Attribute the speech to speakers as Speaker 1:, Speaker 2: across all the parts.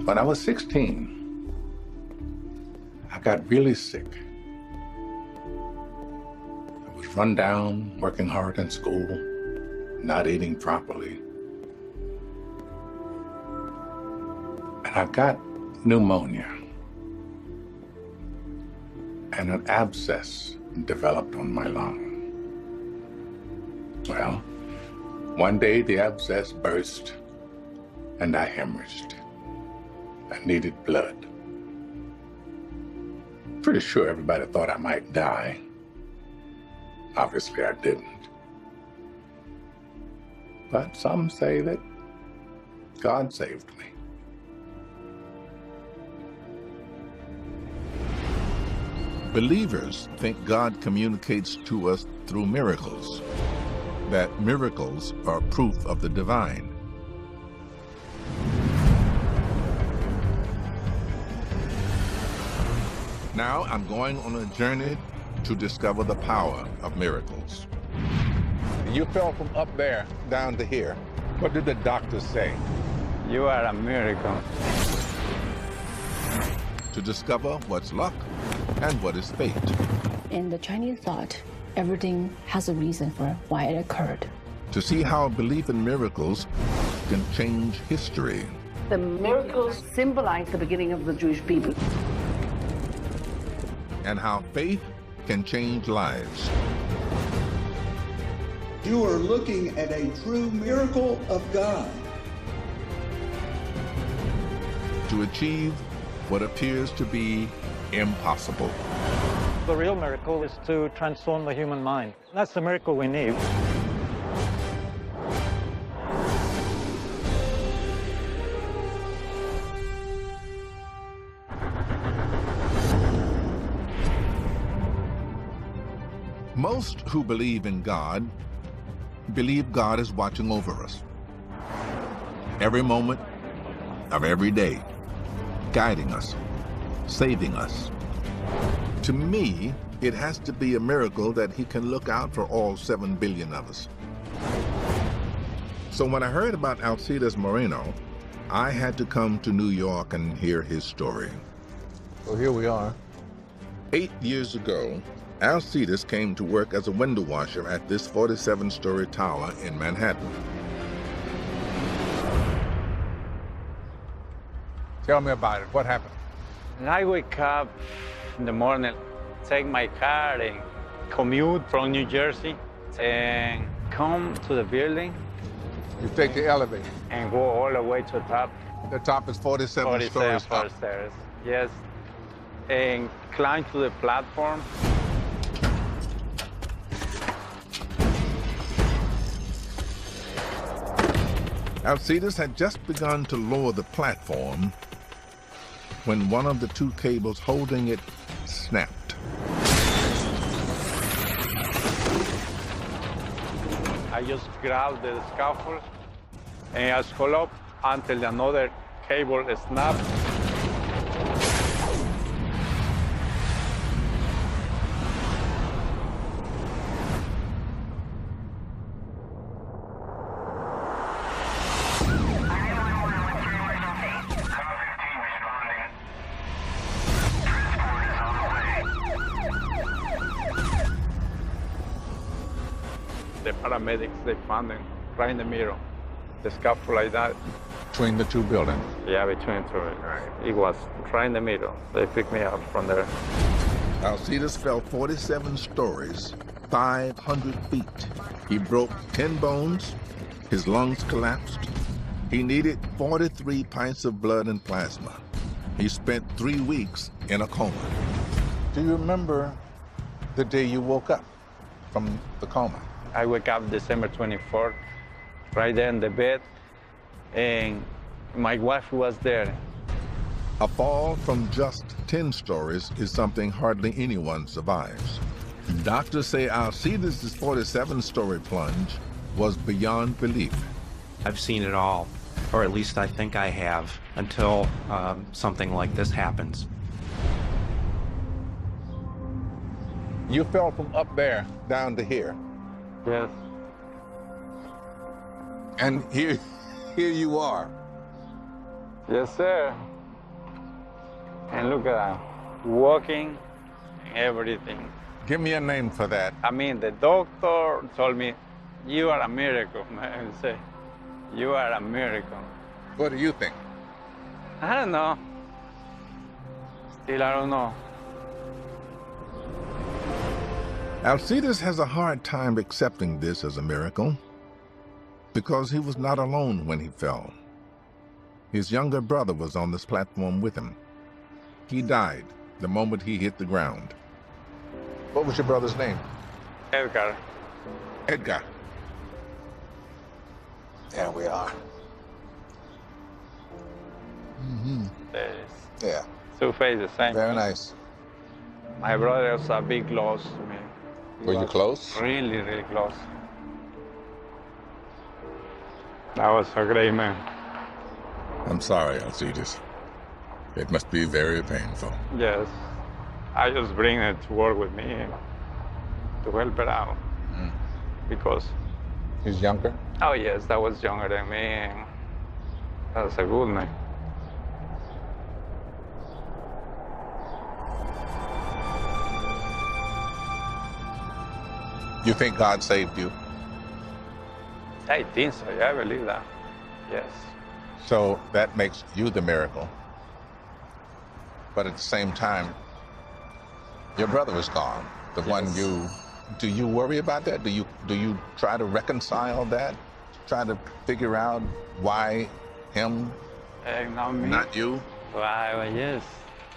Speaker 1: When I was 16, I got really sick. I was run down, working hard in school, not eating properly. And I got pneumonia. And an abscess developed on my lung. Well, one day the abscess burst and I hemorrhaged. I needed blood. Pretty sure everybody thought I might die. Obviously I didn't. But some say that God saved me.
Speaker 2: Believers think God communicates to us through miracles, that miracles are proof of the divine. Now I'm going on a journey to discover the power of miracles. You fell from up there down to here. What did the doctors say?
Speaker 3: You are a miracle.
Speaker 2: To discover what's luck and what is fate.
Speaker 4: In the Chinese thought, everything has a reason for why it occurred.
Speaker 2: To see how belief in miracles can change history.
Speaker 5: The miracles symbolize the beginning of the Jewish people.
Speaker 2: And how faith can change lives.
Speaker 6: You are looking at a true miracle of God.
Speaker 2: To achieve what appears to be impossible.
Speaker 7: The real miracle is to transform the human mind. That's the miracle we need.
Speaker 2: Most who believe in God believe God is watching over us every moment of every day, guiding us, saving us. To me, it has to be a miracle that he can look out for all 7 billion of us. So when I heard about Alcides Moreno, I had to come to New York and hear his story.
Speaker 8: So here we are.
Speaker 2: 8 years ago, Alcides came to work as a window washer at this 47-story tower in Manhattan.
Speaker 8: Tell me about it. What happened?
Speaker 3: And I wake up in the morning, take my car and commute from New Jersey and come to the building.
Speaker 8: You take the elevator.
Speaker 3: And go all the way to the top.
Speaker 8: The top is 47 stories up.
Speaker 3: Stairs, yes. And climb to the platform.
Speaker 2: Alcides had just begun to lower the platform when one of the 2 cables holding it snapped.
Speaker 3: I just grabbed the scaffold and I scroll up until another cable snapped. The paramedics, they found him right in the middle, the scaffold like that.
Speaker 8: Between the 2 buildings?
Speaker 3: Yeah, between 2. It was right in the middle. They picked me up from there.
Speaker 2: Alcides fell 47 stories, 500 feet. He broke 10 bones, his lungs collapsed. He needed 43 pints of blood and plasma. He spent 3 weeks in a coma.
Speaker 8: Do you remember the day you woke up from the coma?
Speaker 3: I woke up December 24th, right there in the bed, and my wife was there.
Speaker 2: A fall from just 10 stories is something hardly anyone survives. Doctors say Alcides' 47-story plunge was beyond belief.
Speaker 9: I've seen it all, or at least I think I have, until something like this happens.
Speaker 8: You fell from up there down to here.
Speaker 3: Yes.
Speaker 8: And here you are.
Speaker 3: Yes, sir. And look at that, walking and everything.
Speaker 8: Give me a name for that.
Speaker 3: I mean, the doctor told me, you are a miracle, man. Say, you are a miracle.
Speaker 8: What do you think?
Speaker 3: I don't know. Still, I don't know.
Speaker 2: Alcides has a hard time accepting this as a miracle because he was not alone when he fell. His younger brother was on this platform with him. He died the moment he hit the ground.
Speaker 8: What was your brother's name?
Speaker 3: Edgar.
Speaker 8: Edgar. There we are. Mm-hmm. Yeah.
Speaker 3: Two faces, the same.
Speaker 8: Very nice.
Speaker 3: My brother was a big loss to me.
Speaker 8: Were you close?
Speaker 3: Really, really close. That was a great man.
Speaker 1: I'm sorry, Alcides. It must be very painful.
Speaker 3: Yes. I just bring it to work with me to help her out. Because...
Speaker 8: He's younger?
Speaker 3: Oh, yes, that was younger than me. And that was a good man.
Speaker 8: You think God saved you?
Speaker 3: I think so, yeah, I believe that. Yes.
Speaker 8: So that makes you the miracle. But at the same time, your brother was gone. The one you... Do you worry about that? Do you try to reconcile that? Try to figure out why him,
Speaker 3: Not me.
Speaker 8: not you?
Speaker 3: Why, yes.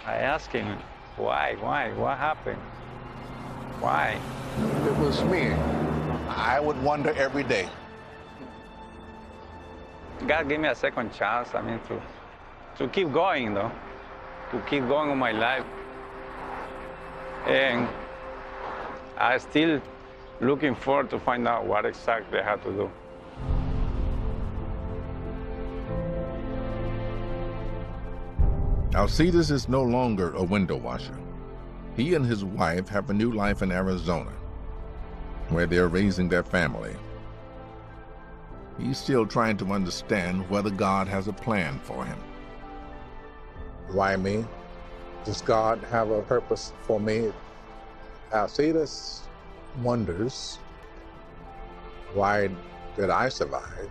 Speaker 3: I ask him, why, what happened? Why?
Speaker 8: If it was me, I would wonder every day.
Speaker 3: God gave me a second chance, I mean, to keep going, though. To keep going on my life. And I'm still looking forward to find out what exactly I have to do.
Speaker 2: Alcides is no longer a window washer. He and his wife have a new life in Arizona, where they're raising their family. He's still trying to understand whether God has a plan for him.
Speaker 8: Why me? Does God have a purpose for me? Alcides wonders, why did I survive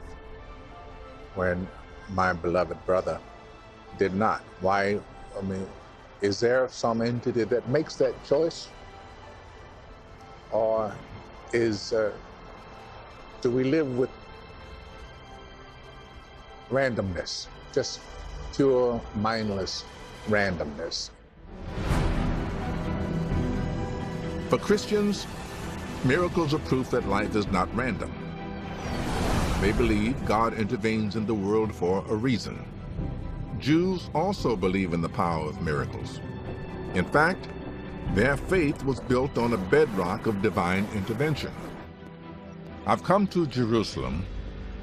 Speaker 8: when my beloved brother did not? Why, I mean, is there some entity that makes that choice? Or do we live with randomness, just pure mindless randomness?
Speaker 2: For Christians, miracles are proof that life is not random. They believe God intervenes in the world for a reason. Jews also believe in the power of miracles. In fact, their faith was built on a bedrock of divine intervention. I've come to Jerusalem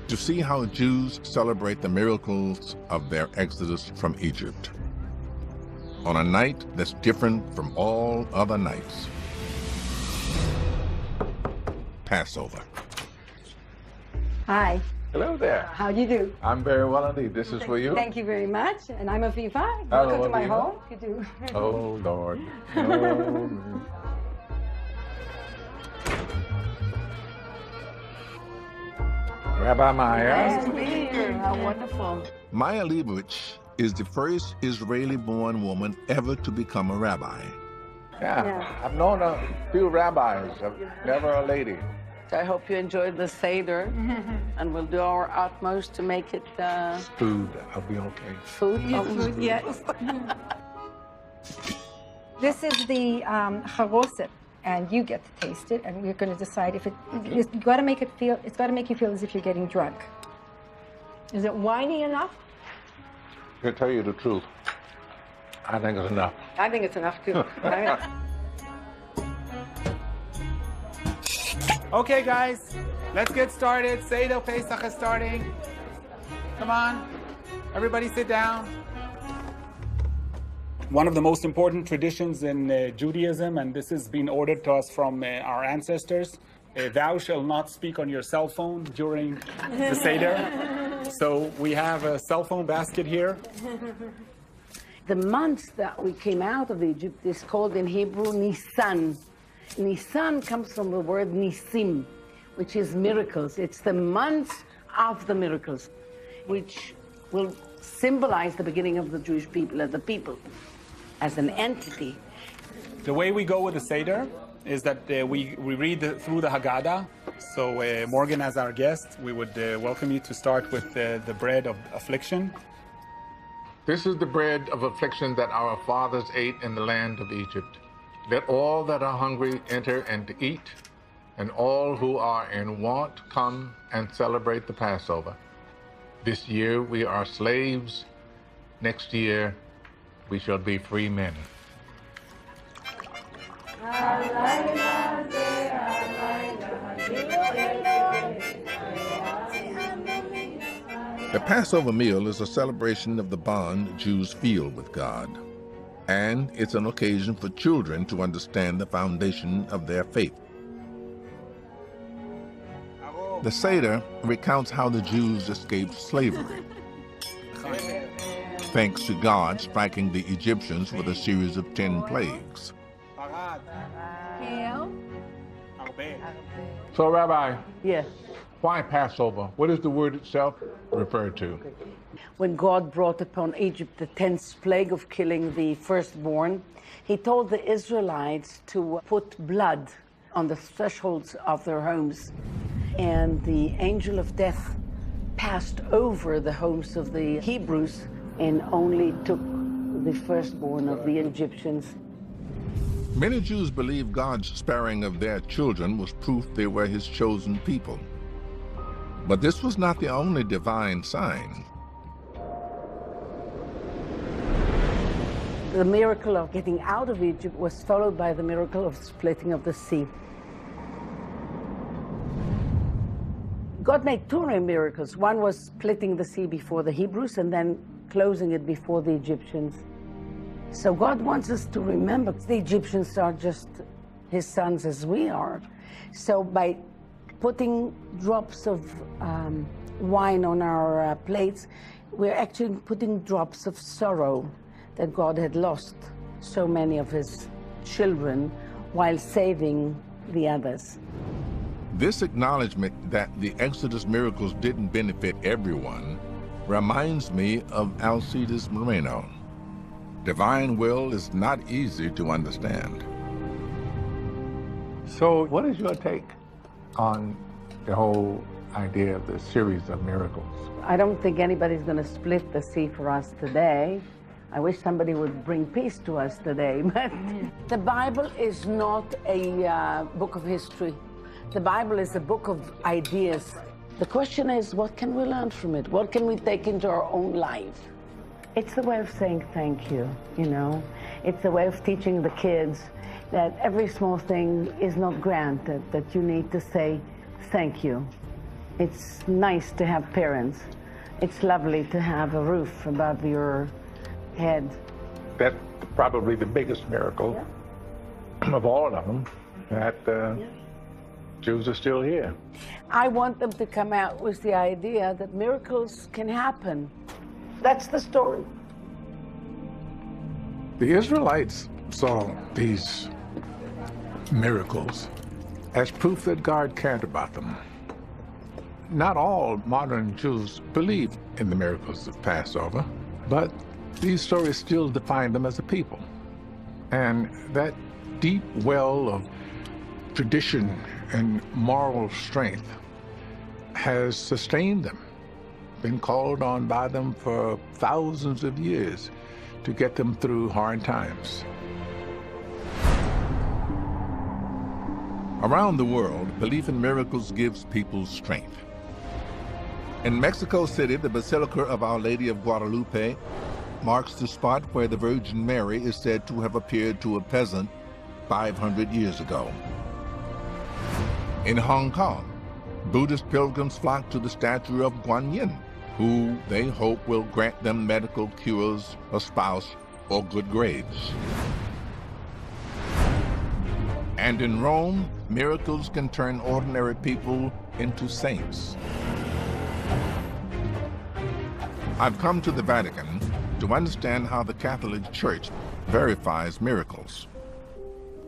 Speaker 2: to see how Jews celebrate the miracles of their exodus from Egypt on a night that's different from all other nights. Passover.
Speaker 10: Hi.
Speaker 8: Hello there.
Speaker 10: How do you do?
Speaker 8: I'm very well indeed. This is for you?
Speaker 10: Thank you very much. And I'm Aviva.
Speaker 8: Hello,
Speaker 10: Welcome to my
Speaker 8: Aviva.
Speaker 10: home. You do.
Speaker 8: Oh, Lord. Oh, Rabbi Maya.
Speaker 5: Nice to meet you. How wonderful.
Speaker 2: Maya Leibovich is the first Israeli-born woman ever to become a rabbi.
Speaker 8: Yeah, I've known a few rabbis, never a lady.
Speaker 5: I hope you enjoyed the Seder, and we'll do our utmost to make it
Speaker 8: Food, I'll be okay.
Speaker 5: food.
Speaker 10: Food, yes. This is the charoset, and you get to taste it, and we're going to decide if you got to make it feel. It's got to make you feel as if you're getting drunk. Is it winey enough?
Speaker 8: To tell you the truth, I think it's enough.
Speaker 10: I think it's enough too.
Speaker 11: Okay, guys, let's get started. Seder Pesach is starting. Come on, everybody sit down. One of the most important traditions in Judaism, and this has been ordered to us from our ancestors, thou shalt not speak on your cell phone during the Seder. So we have a cell phone basket here.
Speaker 5: The month that we came out of Egypt is called in Hebrew Nisan. Nisan comes from the word Nisim, which is miracles. It's the month of the miracles, which will symbolize the beginning of the Jewish people as a people, as an entity.
Speaker 11: The way we go with the Seder is that we read through the Haggadah. So Morgan, as our guest, we would welcome you to start with the bread of affliction.
Speaker 8: This is the bread of affliction that our fathers ate in the land of Egypt. Let all that are hungry enter and to eat, and all who are in want come and celebrate the Passover. This year we are slaves. Next year we shall be free men.
Speaker 2: The Passover meal is a celebration of the bond Jews feel with God, and it's an occasion for children to understand the foundation of their faith. The Seder recounts how the Jews escaped slavery, thanks to God striking the Egyptians with a series of 10 plagues.
Speaker 8: So, Rabbi,
Speaker 5: Yes.
Speaker 8: why Passover? What does the word itself refer to?
Speaker 5: When God brought upon Egypt the 10th plague of killing the firstborn, he told the Israelites to put blood on the thresholds of their homes. And the angel of death passed over the homes of the Hebrews and only took the firstborn of the Egyptians.
Speaker 2: Many Jews believe God's sparing of their children was proof they were his chosen people. But this was not the only divine sign.
Speaker 5: The miracle of getting out of Egypt was followed by the miracle of splitting of the sea. God made two miracles. One was splitting the sea before the Hebrews and then closing it before the Egyptians. So God wants us to remember the Egyptians are just his sons as we are. So by putting drops of wine on our plates, we're actually putting drops of sorrow that God had lost so many of his children while saving the others.
Speaker 2: This acknowledgement that the Exodus miracles didn't benefit everyone reminds me of Alcides Moreno. Divine will is not easy to understand.
Speaker 8: So, what is your take on the whole idea of the series of miracles?
Speaker 5: I don't think anybody's going to split the sea for us today. I wish somebody would bring peace to us today. But the Bible is not a book of history. The Bible is a book of ideas. The question is, what can we learn from it? What can we take into our own life? It's a way of saying thank you, you know. It's a way of teaching the kids that every small thing is not granted, that you need to say thank you. It's nice to have parents. It's lovely to have a roof above your head.
Speaker 8: That's probably the biggest miracle of all of them, that Jews are still here.
Speaker 5: I want them to come out with the idea that miracles can happen. That's the story.
Speaker 8: The Israelites saw these miracles as proof that God cared about them. Not all modern Jews believe in the miracles of Passover, but these stories still define them as a people. And that deep well of tradition and moral strength has sustained them, been called on by them for thousands of years to get them through hard times.
Speaker 2: Around the world, belief in miracles gives people strength. In Mexico City, the Basilica of Our Lady of Guadalupe marks the spot where the Virgin Mary is said to have appeared to a peasant 500 years ago. In Hong Kong, Buddhist pilgrims flock to the statue of Guan Yin, who they hope will grant them medical cures, a spouse, or good grades. And in Rome, miracles can turn ordinary people into saints. I've come to the Vatican to understand how the Catholic Church verifies miracles.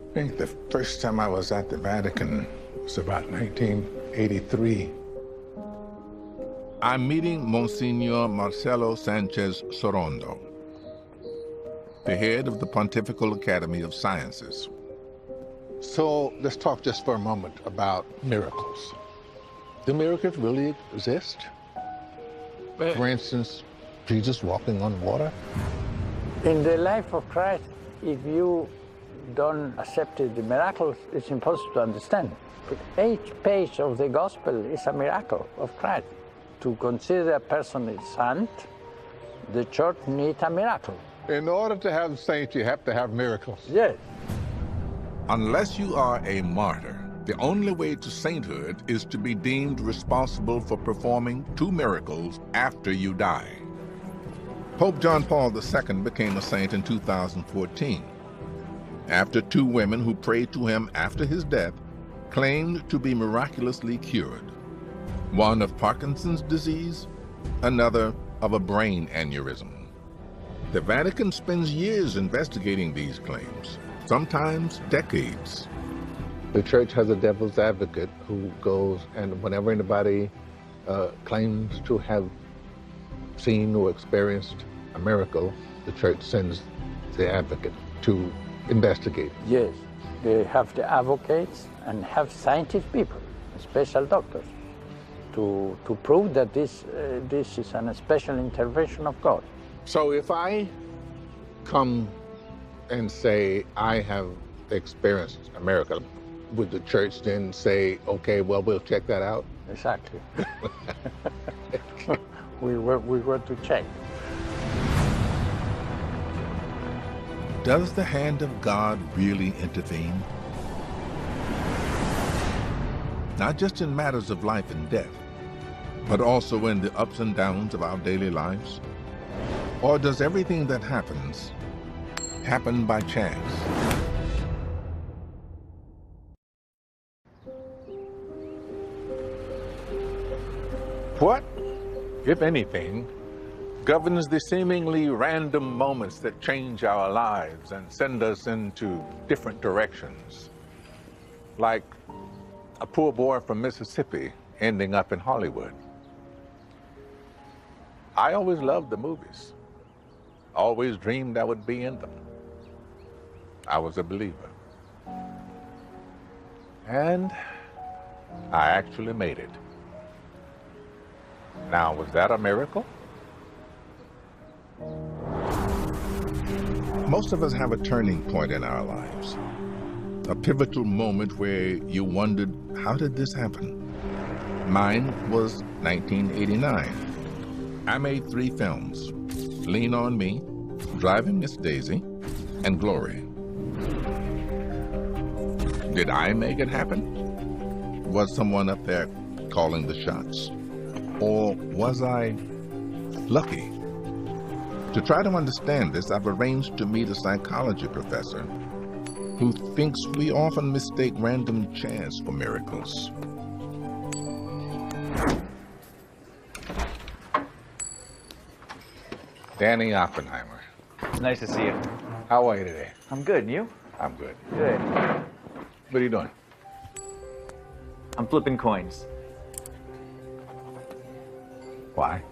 Speaker 8: I think the first time I was at the Vatican was about 1983.
Speaker 2: I'm meeting Monsignor Marcelo Sanchez Sorondo, the head of the Pontifical Academy of Sciences.
Speaker 8: So let's talk just for a moment about miracles. Do miracles really exist? For instance, Jesus walking on water?
Speaker 12: In the life of Christ, if you don't accept the miracles, it's impossible to understand. But each page of the gospel is a miracle of Christ. To consider a person a saint, the church needs a miracle.
Speaker 8: In order to have saints, you have to have miracles.
Speaker 12: Yes.
Speaker 2: Unless you are a martyr, the only way to sainthood is to be deemed responsible for performing 2 miracles after you die. Pope John Paul II became a saint in 2014, after 2 women who prayed to him after his death claimed to be miraculously cured. One of Parkinson's disease, another of a brain aneurysm. The Vatican spends years investigating these claims, sometimes decades.
Speaker 8: The church has a devil's advocate who goes, and whenever anybody claims to have seen or experienced a miracle, the church sends the advocate to investigate.
Speaker 12: Yes, they have the advocates and have scientific people, special doctors, to prove that this is a special intervention of God.
Speaker 8: So if I come and say I have experienced a miracle, would the church then say, okay, well, we'll check that out?
Speaker 12: Exactly. we were to check.
Speaker 2: Does the hand of God really intervene? Not just in matters of life and death, but also in the ups and downs of our daily lives? Or does everything that happens happen by chance?
Speaker 8: What, if anything, governs the seemingly random moments that change our lives and send us into different directions? Like a poor boy from Mississippi ending up in Hollywood. I always loved the movies. Always dreamed I would be in them. I was a believer. And I actually made it. Now, was that a miracle?
Speaker 2: Most of us have a turning point in our lives. A pivotal moment where you wondered, how did this happen? Mine was 1989. I made 3 films, Lean on Me, Driving Miss Daisy, and Glory. Did I make it happen? Was someone up there calling the shots? Or was I lucky? To try to understand this, I've arranged to meet a psychology professor who thinks we often mistake random chance for miracles.
Speaker 8: Danny Oppenheimer.
Speaker 13: Nice to see you.
Speaker 8: How are you today?
Speaker 13: I'm good, and you?
Speaker 8: I'm good.
Speaker 13: Good.
Speaker 8: What are you doing?
Speaker 13: I'm flipping coins.
Speaker 8: Why?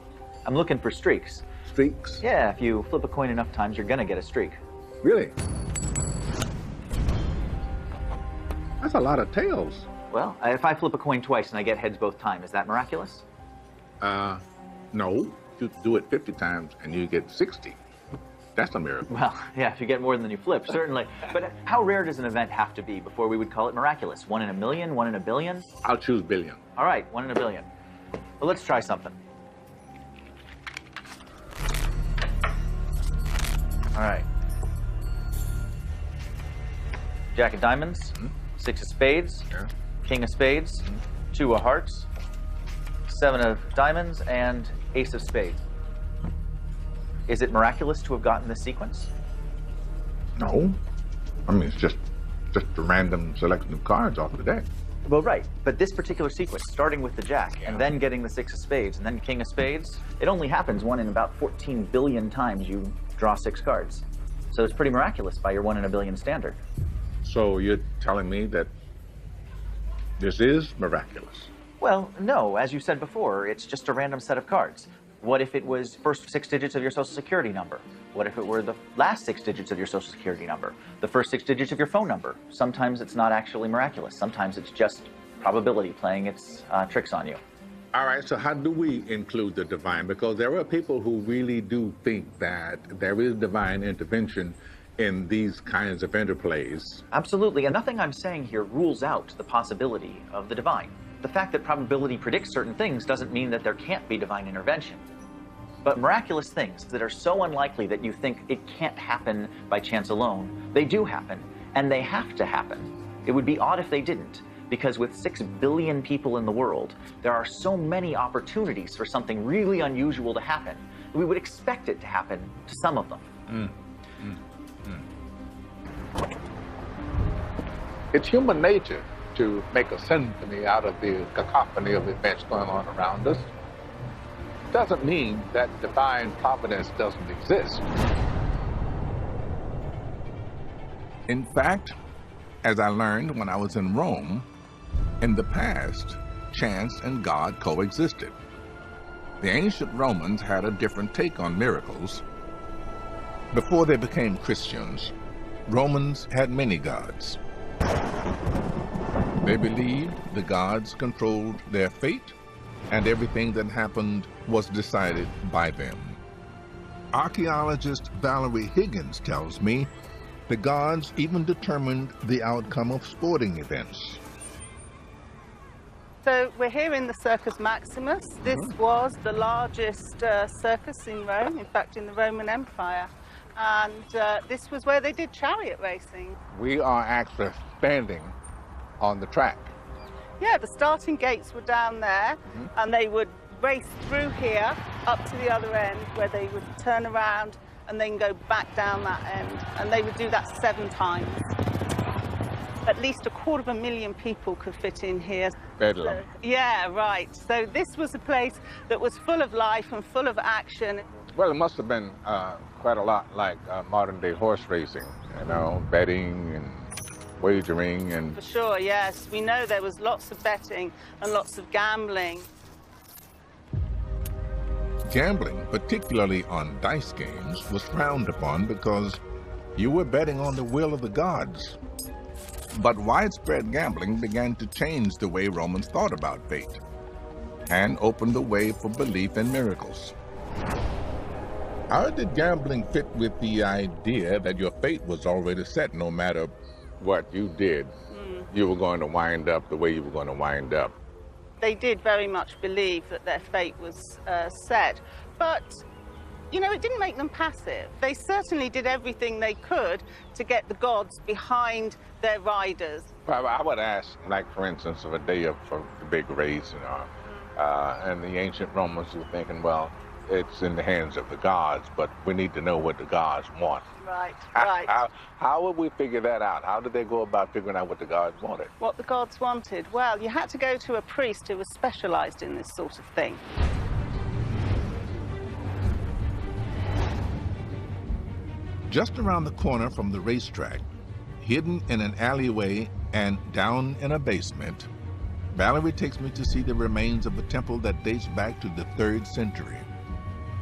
Speaker 13: I'm looking for streaks.
Speaker 8: Streaks?
Speaker 13: Yeah, if you flip a coin enough times, you're gonna get a streak.
Speaker 8: Really? That's a lot of tails.
Speaker 13: Well, if I flip a coin twice and I get heads both times, is that miraculous?
Speaker 8: No. You do it 50 times and you get 60. That's a miracle.
Speaker 13: Well, yeah, if you get more than you flip, certainly. But how rare does an event have to be before we would call it miraculous? 1 in a million? 1 in a billion?
Speaker 8: I'll choose billion.
Speaker 13: All right, 1 in a billion. Well, let's try something. All right. Jack of diamonds, 6 of spades, king of spades, 2 of hearts, 7 of diamonds, and ace of spades. Is it miraculous to have gotten this sequence?
Speaker 8: No. I mean, it's just a random selection of cards off the deck.
Speaker 13: Well, right, but this particular sequence, starting with the jack, and then getting the 6 of spades, and then king of spades, it only happens 1 in about 14 billion times you draw 6 cards. So it's pretty miraculous by your 1 in a billion standard.
Speaker 8: So you're telling me that this is miraculous?
Speaker 13: Well, no, as you said before, it's just a random set of cards. What if it was first 6 digits of your social security number? What if it were the last 6 digits of your social security number? The first 6 digits of your phone number? Sometimes it's not actually miraculous. Sometimes it's just probability playing its tricks on you.
Speaker 8: All right, so how do we include the divine? Because there are people who really do think that there is divine intervention in these kinds of interplays.
Speaker 13: Absolutely, and nothing I'm saying here rules out the possibility of the divine. The fact that probability predicts certain things doesn't mean that there can't be divine intervention. But miraculous things that are so unlikely that you think it can't happen by chance alone, they do happen, and they have to happen. It would be odd if they didn't, because with 6 billion people in the world, there are so many opportunities for something really unusual to happen. We would expect it to happen to some of them.
Speaker 8: It's human nature to make a symphony out of the cacophony of events going on around us. Doesn't mean that divine providence doesn't exist.
Speaker 2: In fact, as I learned when I was in Rome, in the past, chance and God coexisted. The ancient Romans had a different take on miracles. Before they became Christians, Romans had many gods. They believed the gods controlled their fate, and everything that happened was decided by them. Archaeologist Valerie Higgins tells me the gods even determined the outcome of sporting events.
Speaker 14: So we're here in the Circus Maximus. This was the largest circus in Rome, in fact in the Roman Empire. And this was where they did chariot racing.
Speaker 8: We are actually standing on the track.
Speaker 14: Yeah, the starting gates were down there, and they would race through here up to the other end where they would turn around and then go back down that end. And they would do that 7 times. At least 250,000 people could fit in here.
Speaker 8: Bedlam.
Speaker 14: Yeah, right. So this was a place that was full of life and full of action.
Speaker 8: Well, it must have been quite a lot like modern-day horse racing, you know, betting and wagering and...
Speaker 14: For sure, yes. We know there was lots of betting and lots of gambling.
Speaker 2: Gambling, particularly on dice games, was frowned upon because you were betting on the will of the gods. But widespread gambling began to change the way Romans thought about fate and opened the way for belief in miracles. How did gambling fit with the idea that your fate was already set no matter
Speaker 8: what you did? You were going to wind up the way you were going to wind up.
Speaker 14: They did very much believe that their fate was set, but you know, it didn't make them passive. They certainly did everything they could to get the gods behind their riders.
Speaker 8: Well, I would ask, like, for instance, of a day of a big race, you know, and the ancient Romans were thinking, well, it's in the hands of the gods, but we need to know what the gods want.
Speaker 14: Right, right.
Speaker 8: How would we figure that out? How did they go about figuring out what the gods wanted?
Speaker 14: What the gods wanted? Well, you had to go to a priest who was specialized in this sort of thing.
Speaker 2: Just around the corner from the racetrack, hidden in an alleyway and down in a basement, Valerie takes me to see the remains of a temple that dates back to the 3rd century,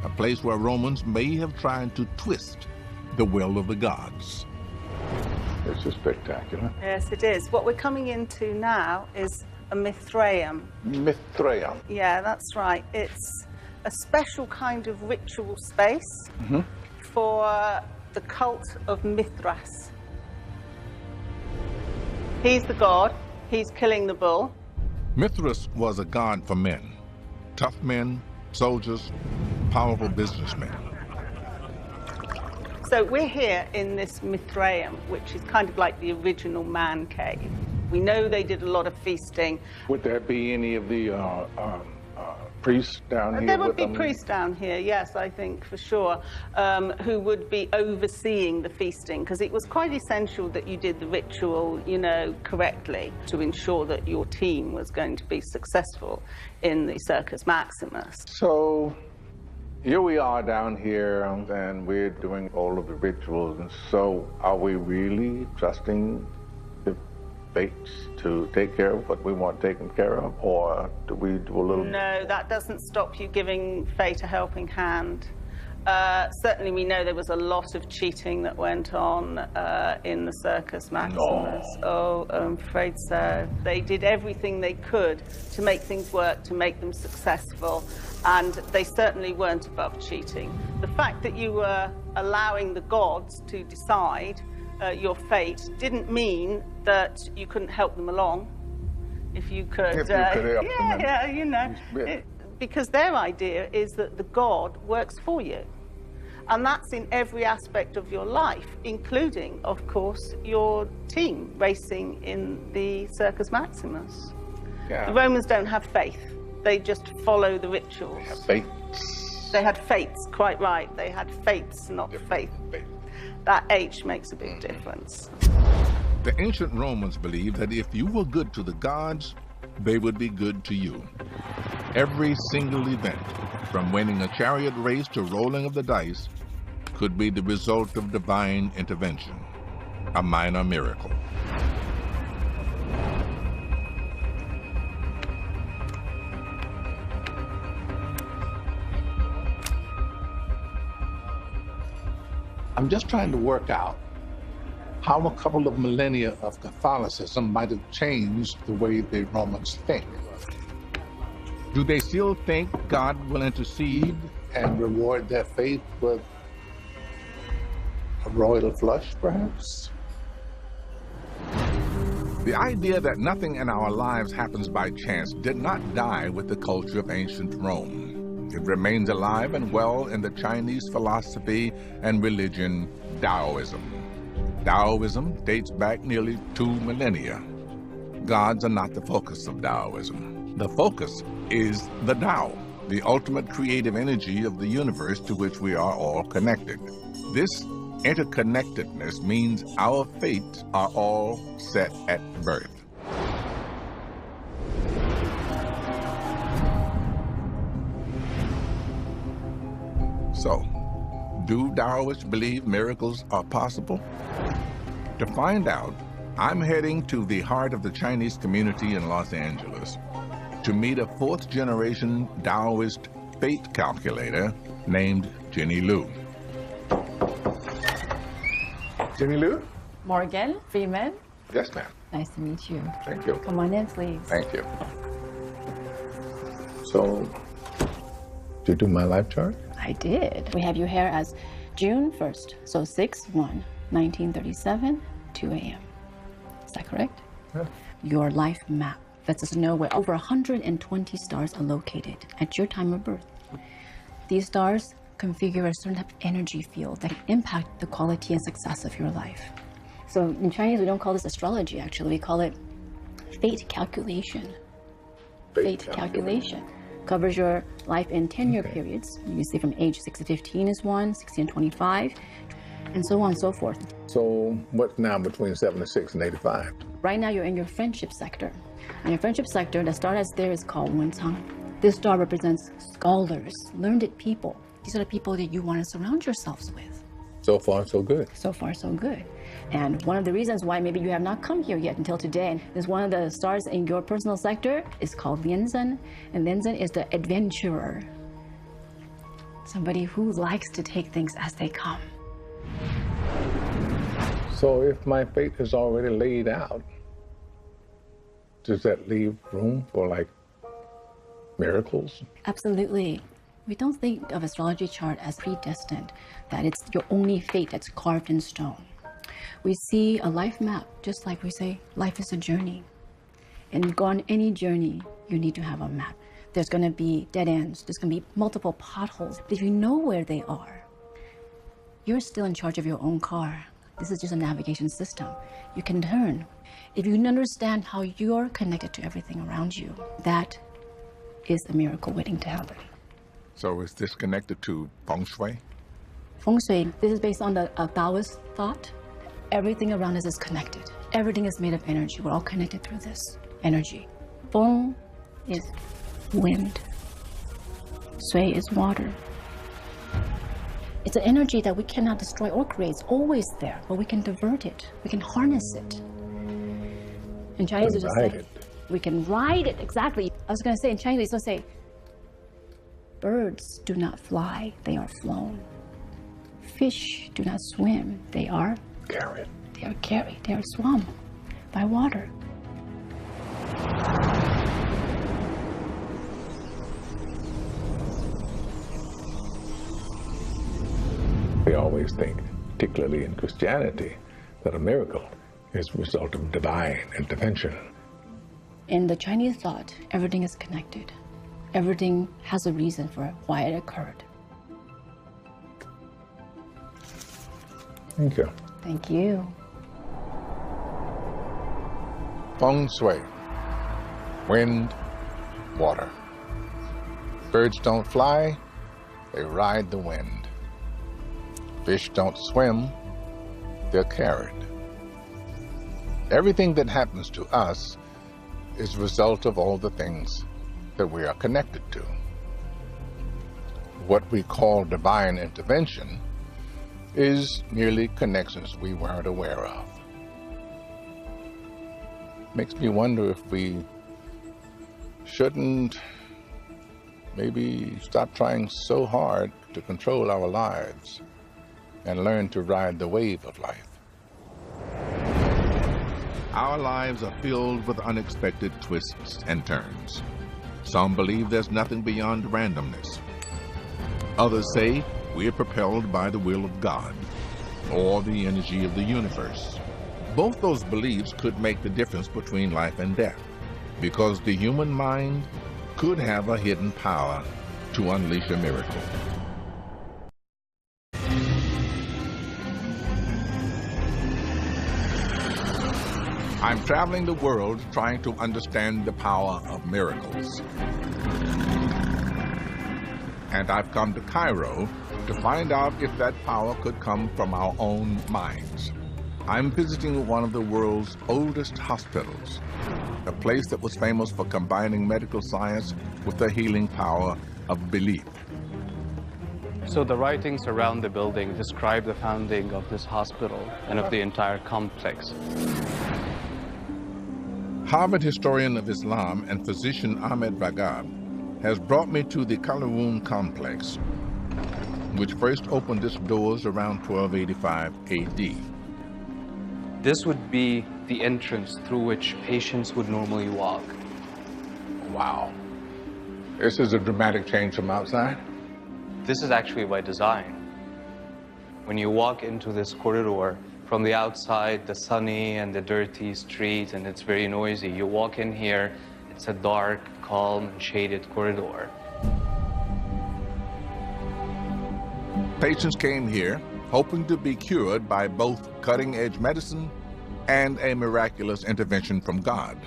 Speaker 2: a place where Romans may have tried to twist the will of the gods.
Speaker 8: This is spectacular.
Speaker 14: Yes, it is. What we're coming into now is a Mithraeum.
Speaker 8: Mithraeum?
Speaker 14: Yeah, that's right. It's a special kind of ritual space for the cult of Mithras. He's the god. He's killing the bull.
Speaker 2: Mithras was a god for men, tough men, soldiers, powerful businessmen.
Speaker 14: So we're here in this Mithraeum, which is kind of like the original man cave. We know they did a lot of feasting.
Speaker 8: Would there be any of the priests down here?
Speaker 14: There would be priests down here, yes, I think, for sure, who would be overseeing the feasting, because it was quite essential that you did the ritual, you know, correctly to ensure that your team was going to be successful in the Circus Maximus.
Speaker 8: So here we are down here, and we're doing all of the rituals, and so are we really trusting the fates to take care of what we want taken care of, or do we do a little...
Speaker 14: No, that doesn't stop you giving fate a helping hand. Certainly we know there was a lot of cheating that went on in the Circus Maximus. No. Oh, I'm afraid so. They did everything they could to make things work, to make them successful, and they certainly weren't above cheating. The fact that you were allowing the gods to decide your fate didn't mean that you couldn't help them along. If you could,
Speaker 8: help them.
Speaker 14: Yeah, you know, because their idea is that the god works for you. And that's in every aspect of your life, including, of course, your team racing in the Circus Maximus. Yeah. The Romans don't have faith. They just follow the rituals.
Speaker 8: They have fates.
Speaker 14: They had fates, quite right. They had fates, not faith. That H makes a big difference.
Speaker 2: The ancient Romans believed that if you were good to the gods, they would be good to you. Every single event, from winning a chariot race to rolling of the dice, could be the result of divine intervention, a minor miracle.
Speaker 8: I'm just trying to work out how a couple of millennia of Catholicism might have changed the way the Romans think.
Speaker 2: Do they still think God will intercede
Speaker 8: and reward their faith with a royal flush, perhaps?
Speaker 2: The idea that nothing in our lives happens by chance did not die with the culture of ancient Rome. It remains alive and well in the Chinese philosophy and religion, Taoism. Taoism dates back nearly 2 millennia. Gods are not the focus of Taoism. The focus is the Tao, the ultimate creative energy of the universe to which we are all connected. This interconnectedness means our fates are all set at birth. So, do Taoists believe miracles are possible? To find out, I'm heading to the heart of the Chinese community in Los Angeles to meet a 4th-generation Taoist fate calculator named Jenny Liu.
Speaker 8: Jenny Liu?
Speaker 4: Morgan Freeman.
Speaker 8: Yes, ma'am.
Speaker 4: Nice to meet you.
Speaker 8: Thank you.
Speaker 4: Come on in, please.
Speaker 8: Thank you. So, did you do my life chart?
Speaker 4: I did. We have you here as June 1st, so 6/1/1937, 2 a.m. Is that correct?
Speaker 8: Yeah.
Speaker 4: Your life map lets us know where over 120 stars are located at your time of birth. These stars configure a certain type of energy field that can impact the quality and success of your life. So in Chinese, we don't call this astrology, actually. We call it fate calculation. Fate calculation. Covers your life in 10-year periods. You can see from age 6 to 15 is 1, 16 to 25, and so on and so forth.
Speaker 8: So what's now between 76 and 85?
Speaker 4: Right now, you're in your friendship sector. And your friendship sector, the star that's there is called Wencang. This star represents scholars, learned people. These are the people that you want to surround yourselves with.
Speaker 8: So far, so good.
Speaker 4: So far, so good. And one of the reasons why maybe you have not come here yet until today is one of the stars in your personal sector is called Lianzhen. And Lianzhen is the adventurer. Somebody who likes to take things as they come.
Speaker 8: So if my fate is already laid out, does that leave room for, like, miracles?
Speaker 4: Absolutely. We don't think of astrology chart as predestined, that it's your only fate that's carved in stone. We see a life map, just like we say life is a journey. And go on any journey, you need to have a map. There's going to be dead ends. There's going to be multiple potholes. But if you know where they are, you're still in charge of your own car. This is just a navigation system. You can turn. If you can understand how you're connected to everything around you, that is a miracle waiting to happen.
Speaker 2: So is this connected to feng shui?
Speaker 4: Feng Shui, this is based on the Taoist thought. Everything around us is connected. Everything is made of energy. We're all connected through this energy. Feng is wind. Shui is water. It's an energy that we cannot destroy or create. It's always there, but we can divert it. We can harness it. In Chinese, we just say, we can ride it, exactly. I was going to say, in Chinese, they say, birds do not fly, they are flown. Fish do not swim, they are
Speaker 1: carried.
Speaker 4: They are carried, they are swum by water.
Speaker 1: We always think, particularly in Christianity, that a miracle is a result of divine intervention.
Speaker 4: In the Chinese thought, everything is connected. Everything has a reason for why it occurred.
Speaker 1: Thank you.
Speaker 4: Thank you.
Speaker 2: Feng shui. Wind, water. Birds don't fly, they ride the wind. Fish don't swim, they're carried. Everything that happens to us is a result of all the things that we are connected to. What we call divine intervention is merely connections we weren't aware of. Makes me wonder if we shouldn't maybe stop trying so hard to control our lives and learn to ride the wave of life. Our lives are filled with unexpected twists and turns. Some believe there's nothing beyond randomness. Others say we're propelled by the will of God or the energy of the universe. Both those beliefs could make the difference between life and death, because the human mind could have a hidden power to unleash a miracle. I'm traveling the world trying to understand the power of miracles. And I've come to Cairo to find out if that power could come from our own minds. I'm visiting one of the world's oldest hospitals, a place that was famous for combining medical science with the healing power of belief.
Speaker 9: So the writings around the building describe the founding of this hospital and of the entire complex.
Speaker 2: Harvard historian of Islam and physician Ahmed Ragab has brought me to the Qalawun complex, which first opened its doors around 1285 AD.
Speaker 9: This would be the entrance through which patients would normally walk.
Speaker 1: Wow. This is a dramatic change from outside?
Speaker 9: This is actually by design. When you walk into this corridor, from the outside, the sunny and the dirty street, and it's very noisy. You walk in here, it's a dark, calm, and shaded corridor.
Speaker 2: Patients came here hoping to be cured by both cutting-edge medicine and a miraculous intervention from God.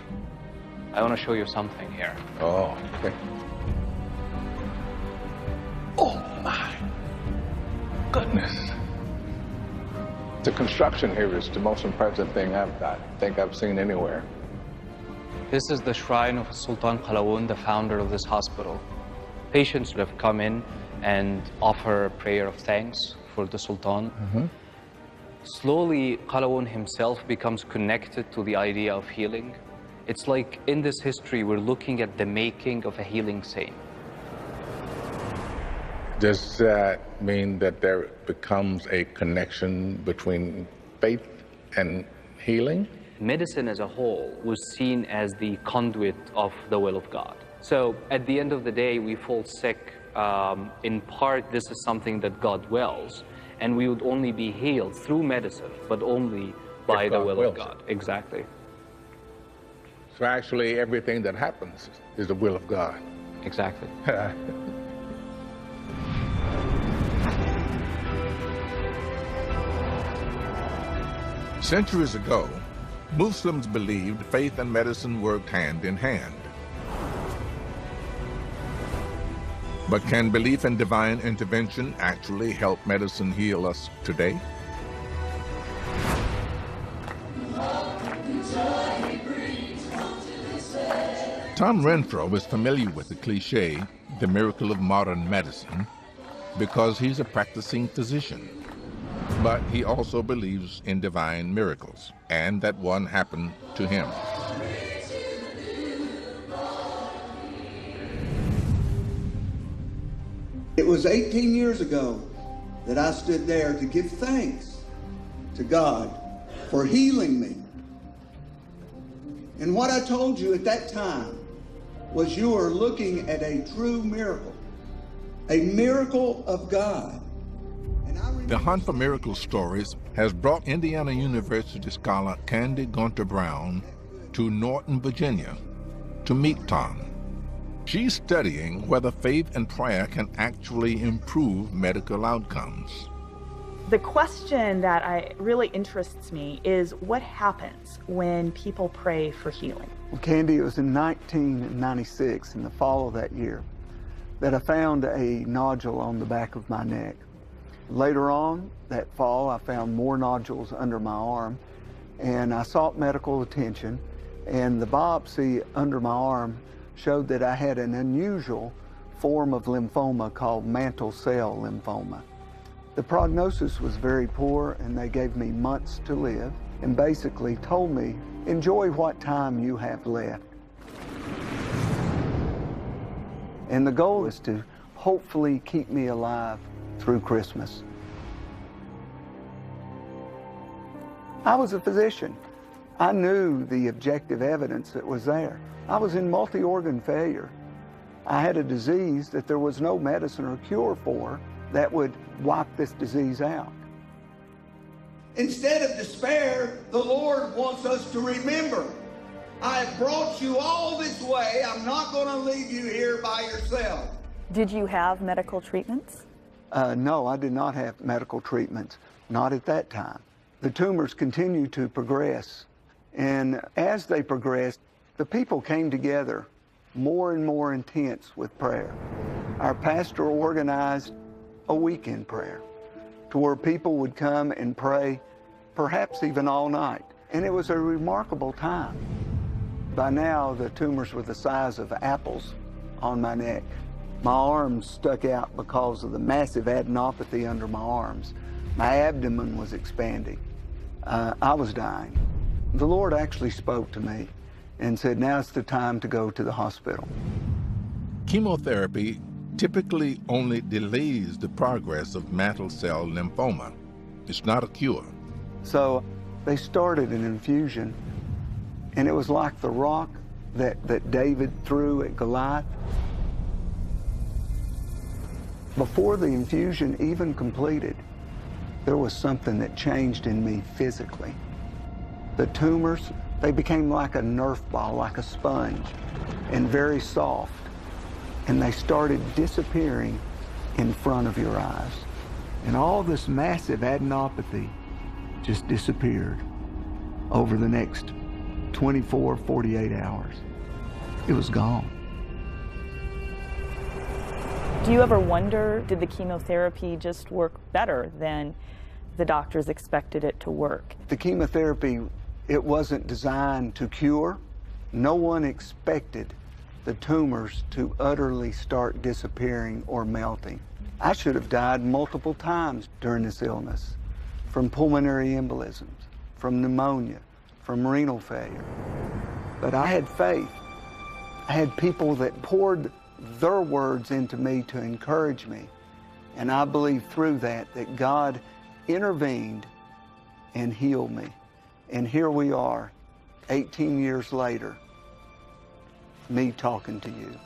Speaker 9: I want to show you something here.
Speaker 1: Oh, okay. Oh my goodness. The construction here is the most impressive thing I think I've seen anywhere.
Speaker 9: This is the shrine of Sultan Qalawun, the founder of this hospital. Patients would have come in and offer a prayer of thanks for the Sultan. Slowly, Qalawun himself becomes connected to the idea of healing. It's like in this history, we're looking at the making of a healing saint.
Speaker 1: Does that mean that there becomes a connection between faith and healing?
Speaker 9: Medicine as a whole was seen as the conduit of the will of God. So at the end of the day, we fall sick. In part, this is something that God wills, and we would only be healed through medicine, but only by the will of God. Exactly.
Speaker 1: So actually, everything that happens is the will of God.
Speaker 9: Exactly.
Speaker 2: Centuries ago, Muslims believed faith and medicine worked hand in hand. But can belief in divine intervention actually help medicine heal us today? Tom Renfro is familiar with the cliche, the miracle of modern medicine, because he's a practicing physician. But he also believes in divine miracles, and that one happened to him.
Speaker 6: It was 18 years ago that I stood there to give thanks to God for healing me. And what I told you at that time was you are looking at a true miracle of God.
Speaker 2: The hunt for miracle stories has brought Indiana University scholar Candy Gunter Brown to Norton, Virginia, to meet Tom. She's studying whether faith and prayer can actually improve medical outcomes.
Speaker 15: The question that really interests me is what happens when people pray for healing?
Speaker 16: Well, Candy, it was in 1996, in the fall of that year, that I found a nodule on the back of my neck. Later on that fall, I found more nodules under my arm, and I sought medical attention, and the biopsy under my arm showed that I had an unusual form of lymphoma called mantle cell lymphoma. The prognosis was very poor, and they gave me months to live and basically told me, enjoy what time you have left. And the goal is to hopefully keep me alive through Christmas. I was a physician. I knew the objective evidence that was there. I was in multi-organ failure. I had a disease that there was no medicine or cure for that would wipe this disease out.
Speaker 6: Instead of despair, the Lord wants us to remember, I have brought you all this way. I'm not going to leave you here by yourself.
Speaker 15: Did you have medical treatments?
Speaker 16: No, I did not have medical treatments, not at that time. The tumors continued to progress, and as they progressed, the people came together more and more intense with prayer. Our pastor organized a weekend prayer to where people would come and pray, perhaps even all night, and it was a remarkable time. By now, the tumors were the size of apples on my neck. My arms stuck out because of the massive adenopathy under my arms. My abdomen was expanding. I was dying. The Lord actually spoke to me and said, now's the time to go to the hospital.
Speaker 2: Chemotherapy typically only delays the progress of mantle cell lymphoma. It's not a cure.
Speaker 16: So they started an infusion, and it was like the rock that David threw at Goliath. Before the infusion even completed, there was something that changed in me physically. The tumors, they became like a Nerf ball, like a sponge, and very soft. And they started disappearing in front of your eyes. And all this massive adenopathy just disappeared over the next 24, 48 hours. It was gone.
Speaker 15: Do you ever wonder, did the chemotherapy just work better than the doctors expected it to work?
Speaker 16: The chemotherapy, it wasn't designed to cure. No one expected the tumors to utterly start disappearing or melting. I should have died multiple times during this illness, from pulmonary embolisms, from pneumonia, from renal failure. But I had faith. I had people that poured their words into me to encourage me. And I believe through that God intervened and healed me. And here we are, 18 years later, me talking to you.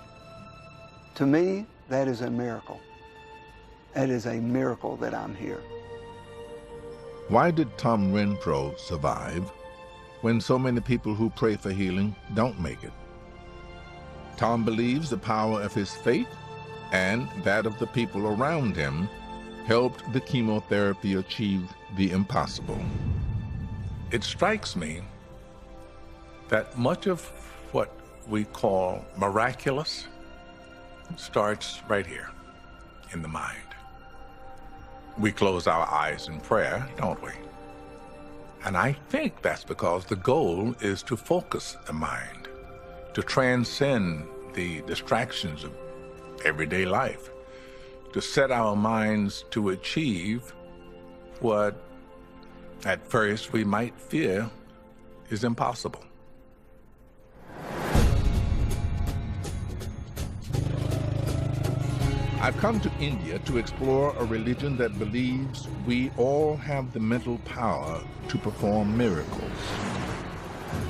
Speaker 16: To me, that is a miracle. That is a miracle that I'm here.
Speaker 2: Why did Tom Renfro survive when so many people who pray for healing don't make it? Tom believes the power of his faith and that of the people around him helped the chemotherapy achieve the impossible.
Speaker 8: It strikes me that much of what we call miraculous starts right here.
Speaker 2: in the mind. We close our eyes in prayer, don't we? And I think that's because the goal is to focus the mind, to transcend the distractions of everyday life, to set our minds to achieve what at first we might fear is impossible. I've come to India to explore a religion that believes we all have the mental power to perform miracles.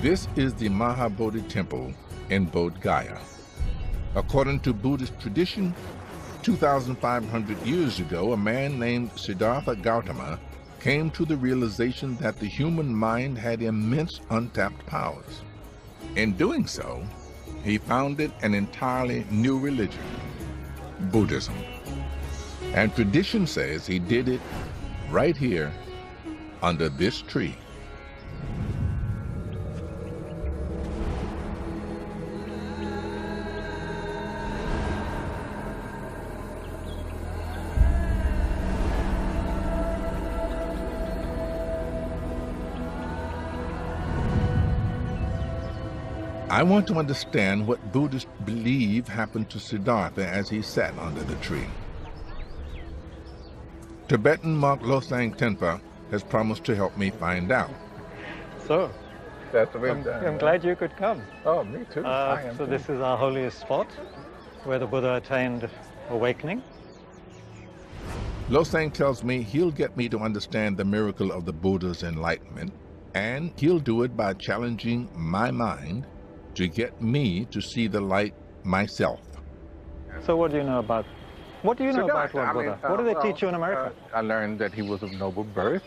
Speaker 2: This is the Mahabodhi Temple in Bodh Gaya. According to Buddhist tradition, 2,500 years ago, a man named Siddhartha Gautama came to the realization that the human mind had immense untapped powers. In doing so, he founded an entirely new religion, Buddhism. And tradition says he did it right here under this tree. I want to understand what Buddhists believe happened to Siddhartha as he sat under the tree. Tibetan monk Losang Tenpa has promised to help me find out.
Speaker 7: So,
Speaker 1: That's
Speaker 7: I'm glad you could come.
Speaker 1: Oh, me too.
Speaker 7: So this is our holiest spot where the Buddha attained awakening.
Speaker 2: Losang tells me he'll get me to understand the miracle of the Buddha's enlightenment, and he'll do it by challenging my mind to get me to see the light myself.
Speaker 7: So what do you know about What about Buddha? What do they teach you in America?
Speaker 1: I learned that he was of noble birth,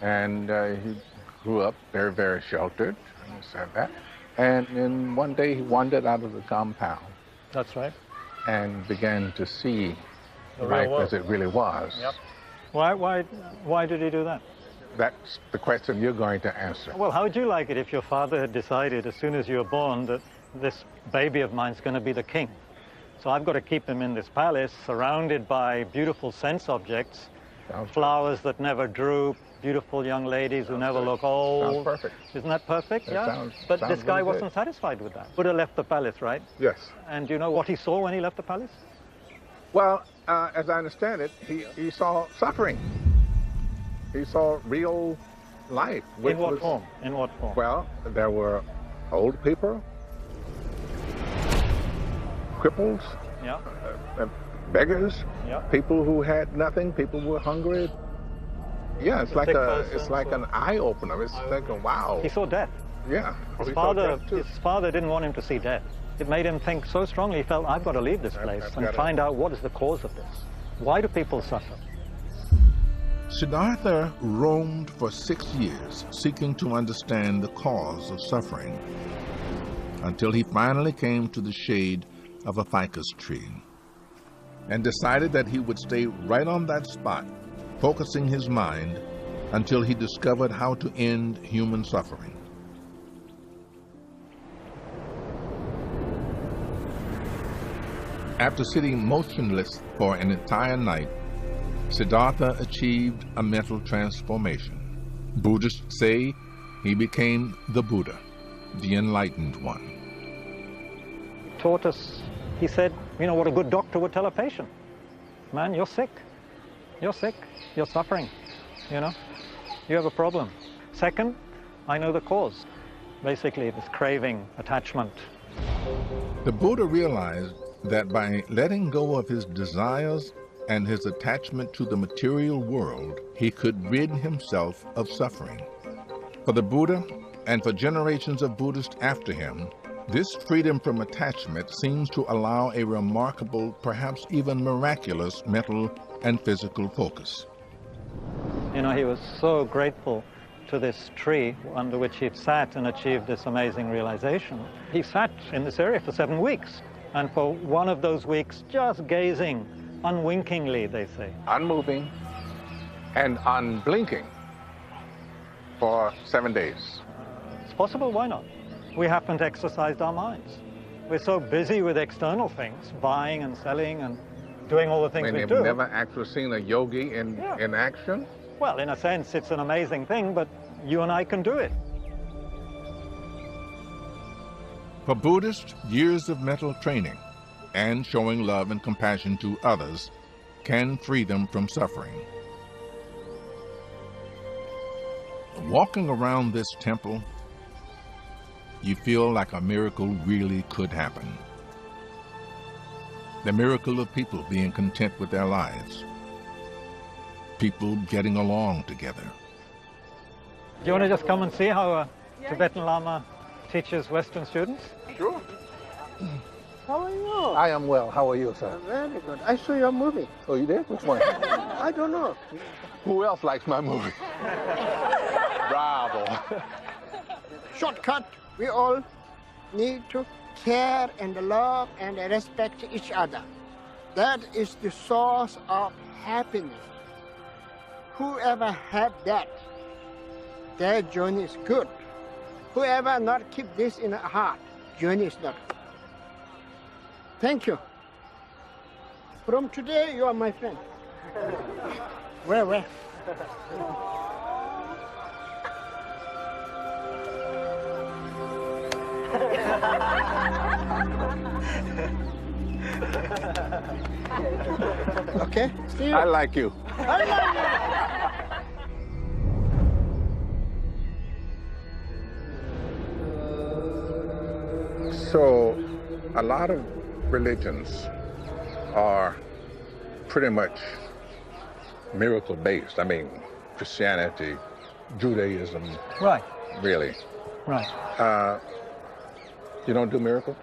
Speaker 1: and he grew up very, very sheltered, and he said that. And then one day he wandered out of the compound.
Speaker 7: That's right.
Speaker 1: And began to see
Speaker 7: The
Speaker 1: life
Speaker 7: real world.
Speaker 1: as it really was.
Speaker 7: Yep. Why did he do that?
Speaker 1: That's the question you're going to answer.
Speaker 7: Well, how would you like it if your father had decided as soon as you were born that this baby of mine's going to be the king? So I've got to keep him in this palace, surrounded by beautiful sense objects, flowers that never droop, beautiful young ladies who never look old.
Speaker 1: Sounds perfect.
Speaker 7: Isn't that perfect?
Speaker 1: It
Speaker 7: Yeah.
Speaker 1: sounds-
Speaker 7: But
Speaker 1: sounds
Speaker 7: this guy
Speaker 1: really
Speaker 7: wasn't
Speaker 1: good.
Speaker 7: satisfied with that. Buddha left the palace, right?
Speaker 1: Yes.
Speaker 7: And do you know what he saw when he left the palace?
Speaker 1: Well, as I understand it, he saw suffering. He saw real life.
Speaker 7: In what form? In what form?
Speaker 1: Well, there were old people, cripples,
Speaker 7: Yeah.
Speaker 1: beggars,
Speaker 7: Yeah.
Speaker 1: people who had nothing, people who were hungry. Yeah, it's
Speaker 7: The
Speaker 1: like
Speaker 7: sick
Speaker 1: a,
Speaker 7: person,
Speaker 1: it's like an eye opener. It's like a wow.
Speaker 7: He saw death.
Speaker 1: Yeah.
Speaker 7: His
Speaker 1: he saw
Speaker 7: father,
Speaker 1: death too.
Speaker 7: his father didn't want him to see death. It made him think so strongly, he felt, I've got to leave this place and
Speaker 1: gotta-
Speaker 7: find out what is the cause of this. Why do people suffer?
Speaker 2: Siddhartha roamed for 6 years, seeking to understand the cause of suffering, until he finally came to the shade of a ficus tree, and decided that he would stay right on that spot, focusing his mind until he discovered how to end human suffering. After sitting motionless for an entire night, Siddhartha achieved a mental transformation. Buddhists say he became the Buddha, the enlightened one.
Speaker 7: He taught us, he said, you know, what a good doctor would tell a patient. Man, you're sick. You're sick. You're suffering. You know, you have a problem. Second, I know the cause. Basically, this craving, attachment.
Speaker 2: The Buddha realized that by letting go of his desires and his attachment to the material world, he could rid himself of suffering. For the Buddha, and for generations of Buddhists after him, this freedom from attachment seems to allow a remarkable, perhaps even miraculous, mental and physical focus.
Speaker 7: You know, he was so grateful to this tree under which he'd sat and achieved this amazing realization. He sat in this area for 7 weeks, and for one of those weeks, just gazing unwinkingly, they say.
Speaker 1: Unmoving and unblinking for 7 days.
Speaker 7: It's possible, why not? We haven't exercised our minds. We're so busy with external things, buying and selling and doing all the things
Speaker 8: I mean,
Speaker 7: we
Speaker 8: they've
Speaker 7: do.
Speaker 8: never actually seen a yogi in action?
Speaker 7: Well, in a sense, it's an amazing thing, but you and I can do it.
Speaker 2: For Buddhists, years of mental training and showing love and compassion to others can free them from suffering. Walking around this temple, you feel like a miracle really could happen. The miracle of people being content with their lives. People getting along together.
Speaker 7: Do you want to just come and see how a Tibetan Lama teaches Western students?
Speaker 17: Sure. How are you?
Speaker 8: I am well. How are you, sir?
Speaker 17: Very good. I saw your movie.
Speaker 8: Oh, you did? Which one?
Speaker 17: I don't know.
Speaker 8: Who else likes my movie? Bravo.
Speaker 17: Shortcut. We all need to care and love and respect each other. That is the source of happiness. Whoever have that, their journey is good. Whoever not keep this in the heart, journey is not good. Thank you. From today, you are my friend. Where? Okay, see you.
Speaker 8: I like you.
Speaker 17: I like you.
Speaker 8: So, a lot of religions are pretty much miracle-based. I mean, Christianity, Judaism.
Speaker 7: Right.
Speaker 8: Really.
Speaker 7: Right.
Speaker 8: You don't do miracles?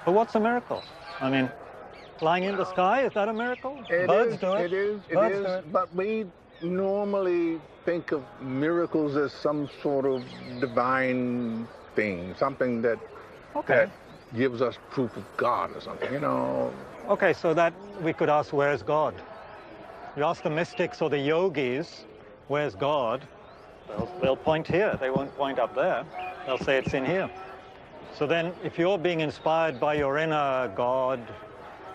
Speaker 7: But what's a miracle? I mean, flying in the sky, is that a miracle? Birds do it.
Speaker 8: It is,
Speaker 7: Birds do it.
Speaker 8: but we normally think of miracles as some sort of divine thing, something that, that gives us proof of God or something, you know.
Speaker 7: Okay, so that we could ask, where's God? You ask the mystics or the yogis, where's God? They'll point here. They won't point up there. They'll say it's in here. So then, if you're being inspired by your inner God,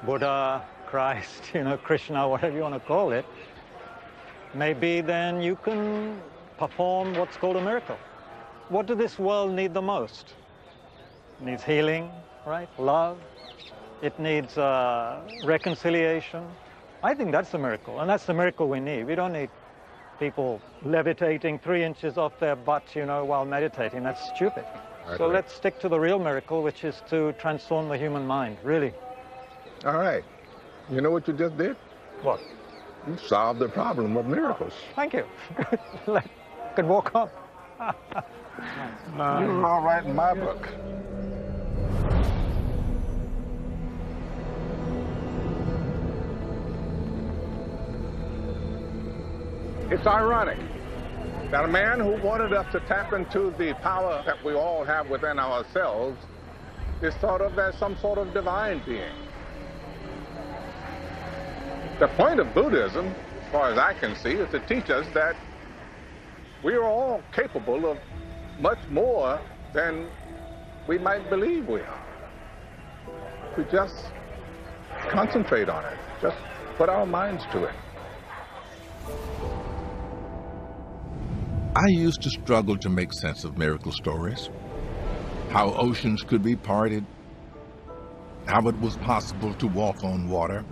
Speaker 7: Buddha, Christ, you know, Krishna, whatever you want to call it, maybe then you can perform what's called a miracle. What does this world need the most? It needs healing, right? Love. It needs reconciliation. I think that's the miracle, and that's the miracle we need. We don't need people levitating 3 inches off their butts, you know, while meditating. That's stupid. So let's stick to the real miracle, which is to transform the human mind, really.
Speaker 8: All right. You know what you just did?
Speaker 7: What?
Speaker 8: You solved the problem of miracles.
Speaker 7: Thank you. Could walk on.
Speaker 8: You're all right in my book. It's ironic that a man who wanted us to tap into the power that we all have within ourselves is thought of as some sort of divine being. The point of Buddhism, as far as I can see, is to teach us that we are all capable of much more than we might believe we are. We just concentrate on it, just put our minds to it.
Speaker 2: I used to struggle to make sense of miracle stories. How oceans could be parted, how it was possible to walk on water.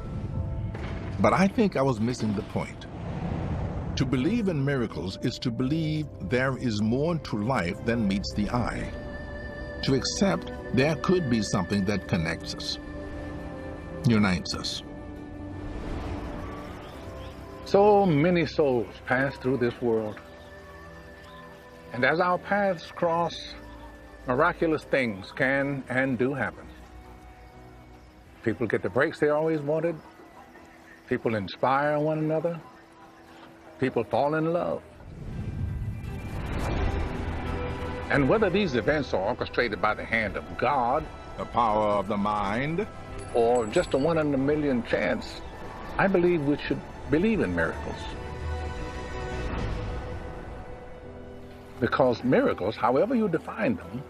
Speaker 2: But I think I was missing the point. To believe in miracles is to believe there is more to life than meets the eye. To accept there could be something that connects us, unites us.
Speaker 1: So many souls pass through this world. And as our paths cross, miraculous things can and do happen. People get the breaks they always wanted. People inspire one another. People fall in love. And whether these events are orchestrated by the hand of God,
Speaker 2: the power of the mind,
Speaker 1: or just a 1 in a million chance, I believe we should believe in miracles. Because miracles, however you define them,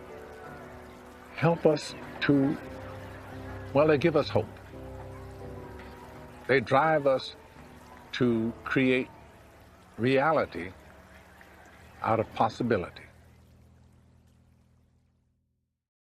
Speaker 1: help us to, well, they give us hope. They drive us to create reality out of possibility.